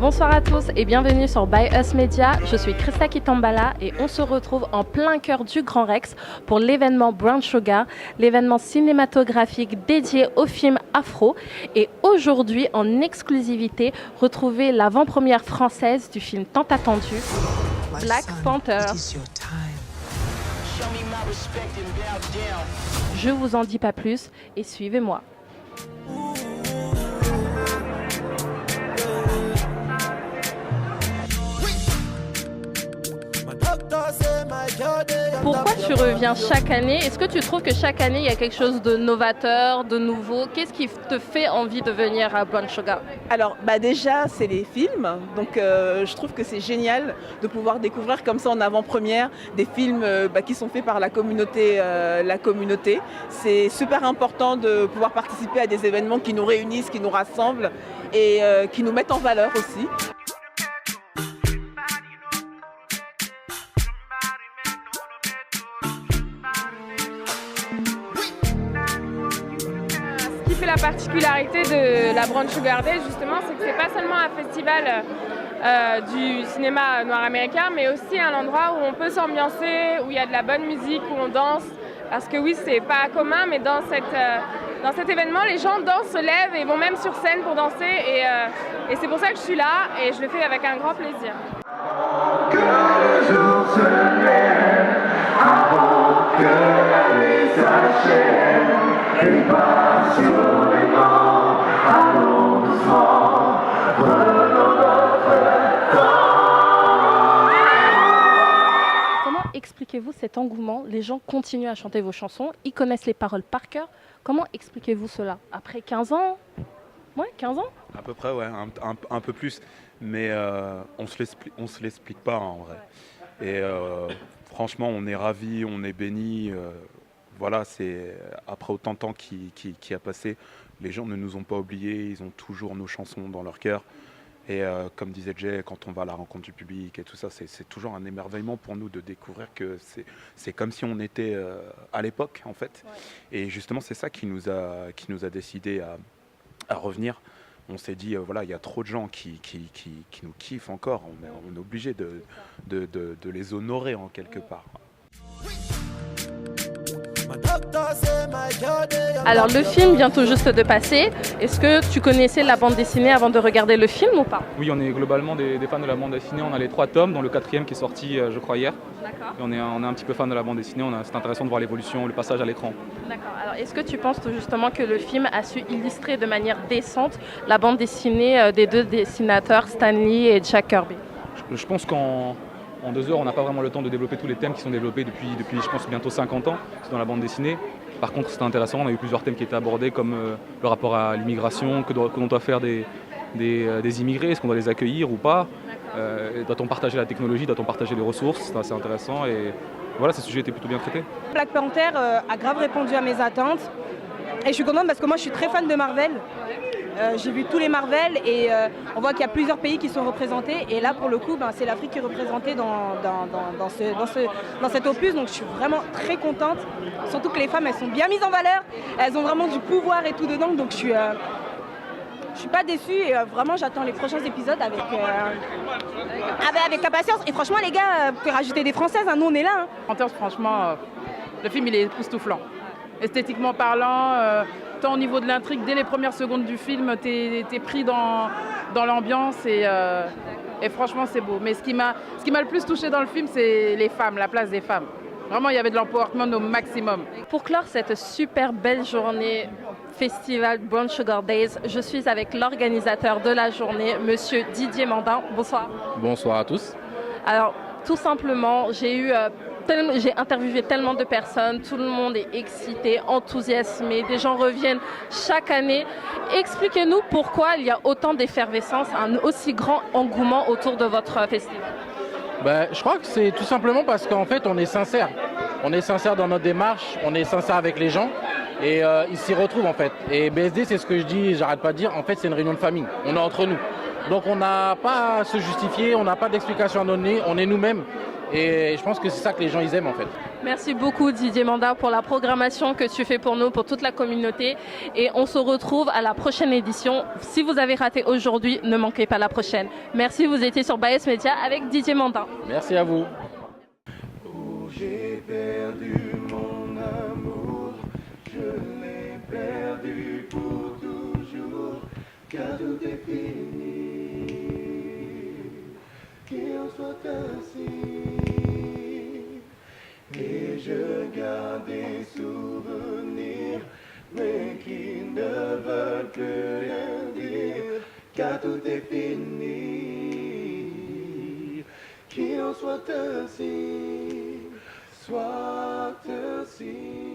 Bonsoir à tous et bienvenue sur By Us Media. Je suis Christa Kitambala et on se retrouve en plein cœur du Grand Rex pour l'événement Brown Sugar, l'événement cinématographique dédié au film afro. Et aujourd'hui, en exclusivité, retrouvez l'avant-première française du film tant attendu, Black Panther. Je vous en dis pas plus et suivez-moi. Pourquoi tu reviens chaque année? Est-ce que tu trouves que chaque année il y a quelque chose de novateur, de nouveau? Qu'est-ce qui te fait envie de venir à Brown Sugar? Alors déjà c'est les films, donc je trouve que c'est génial de pouvoir découvrir comme ça en avant-première des films qui sont faits par la communauté. C'est super important de pouvoir participer à des événements qui nous réunissent, qui nous rassemblent et qui nous mettent en valeur aussi. La particularité de la Brown Sugar Day, justement, c'est que c'est pas seulement un festival du cinéma noir américain, mais aussi un endroit où on peut s'ambiancer, où il y a de la bonne musique, où on danse. Parce que oui, c'est pas commun, mais dans cet événement, les gens dansent, se lèvent et vont même sur scène pour danser. Et c'est pour ça que je suis là et je le fais avec un grand plaisir. Que le jour se lève avant que la nuit s'achève. Et passionnément, allons doucement, prenons notre temps. Comment expliquez-vous cet engouement? Les gens continuent à chanter vos chansons, ils connaissent les paroles par cœur. Comment expliquez-vous cela? Après 15 ans? Ouais, 15 ans? À peu près, ouais, un peu plus. Mais on se l'explique pas en vrai. Et franchement, on est ravis, on est bénis. Voilà, c'est après autant de temps qui a passé, les gens ne nous ont pas oubliés, ils ont toujours nos chansons dans leur cœur. Et comme disait Jay, quand on va à la rencontre du public et tout ça, c'est toujours un émerveillement pour nous de découvrir que c'est comme si on était à l'époque en fait. Ouais. Et justement, c'est ça qui nous a décidé à revenir. On s'est dit, voilà, il y a trop de gens qui nous kiffent encore, on est obligé de les honorer en quelque part. Alors le film vient tout juste de passer. Est-ce que tu connaissais la bande dessinée avant de regarder le film ou pas? Oui, on est globalement des fans de la bande dessinée. On a les 3 tomes, dont le 4e qui est sorti, je crois, hier. D'accord. Et on est un petit peu fan de la bande dessinée. C'est intéressant de voir l'évolution, le passage à l'écran. D'accord. Alors est-ce que tu penses justement que le film a su illustrer de manière décente la bande dessinée des 2 dessinateurs, Stan Lee et Jack Kirby? Je pense qu'en 2 heures, on n'a pas vraiment le temps de développer tous les thèmes qui sont développés depuis je pense, bientôt 50 ans dans la bande dessinée. Par contre, c'était intéressant, on a eu plusieurs thèmes qui étaient abordés, comme le rapport à l'immigration, que l'on doit faire des immigrés, est-ce qu'on doit les accueillir ou pas, doit-on partager la technologie, doit-on partager les ressources, c'est assez intéressant et voilà, ces sujets étaient plutôt bien traités. Black Panther a grave répondu à mes attentes et je suis contente parce que moi je suis très fan de Marvel. J'ai vu tous les Marvel et on voit qu'il y a plusieurs pays qui sont représentés et là pour le coup c'est l'Afrique qui est représentée dans cet opus, donc je suis vraiment très contente, surtout que les femmes elles sont bien mises en valeur, elles ont vraiment du pouvoir et tout dedans, donc je suis pas déçue et vraiment j'attends les prochains épisodes avec impatience et franchement les gars, vous pouvez rajouter des françaises, hein, nous on est là. Hein. Franchement, le film il est époustouflant, esthétiquement parlant. Tant au niveau de l'intrigue, dès les premières secondes du film, t'es pris dans l'ambiance et franchement c'est beau. Mais ce qui m'a le plus touché dans le film, c'est les femmes, la place des femmes. Vraiment, il y avait de l'empowerment au maximum. Pour clore cette super belle journée festival Brown Sugar Days, je suis avec l'organisateur de la journée, monsieur Didier Mandin. Bonsoir. Bonsoir à tous. Alors, tout simplement, j'ai interviewé tellement de personnes, tout le monde est excité, enthousiasmé, des gens reviennent chaque année. Expliquez-nous pourquoi il y a autant d'effervescence, un aussi grand engouement autour de votre festival. Je crois que c'est tout simplement parce qu'en fait on est sincère. On est sincère dans notre démarche, on est sincère avec les gens et ils s'y retrouvent en fait. Et BSD, c'est ce que je dis, j'arrête pas de dire, en fait c'est une réunion de famille, on est entre nous. Donc on n'a pas à se justifier, on n'a pas d'explication à donner, on est nous-mêmes. Et je pense que c'est ça que les gens ils aiment en fait. Merci beaucoup Didier Manda pour la programmation que tu fais pour nous, pour toute la communauté. Et on se retrouve à la prochaine édition. Si vous avez raté aujourd'hui, ne manquez pas la prochaine. Merci, vous étiez sur Bias Media avec Didier Manda. Merci à vous. Où j'ai perdu mon amour, je l'ai perdu pour toujours, car tout est fini, qu'il en soit ainsi. Et je garde des souvenirs, mais qui ne veulent plus rien dire, car tout est fini. Qu'il en soit ainsi, soit ainsi.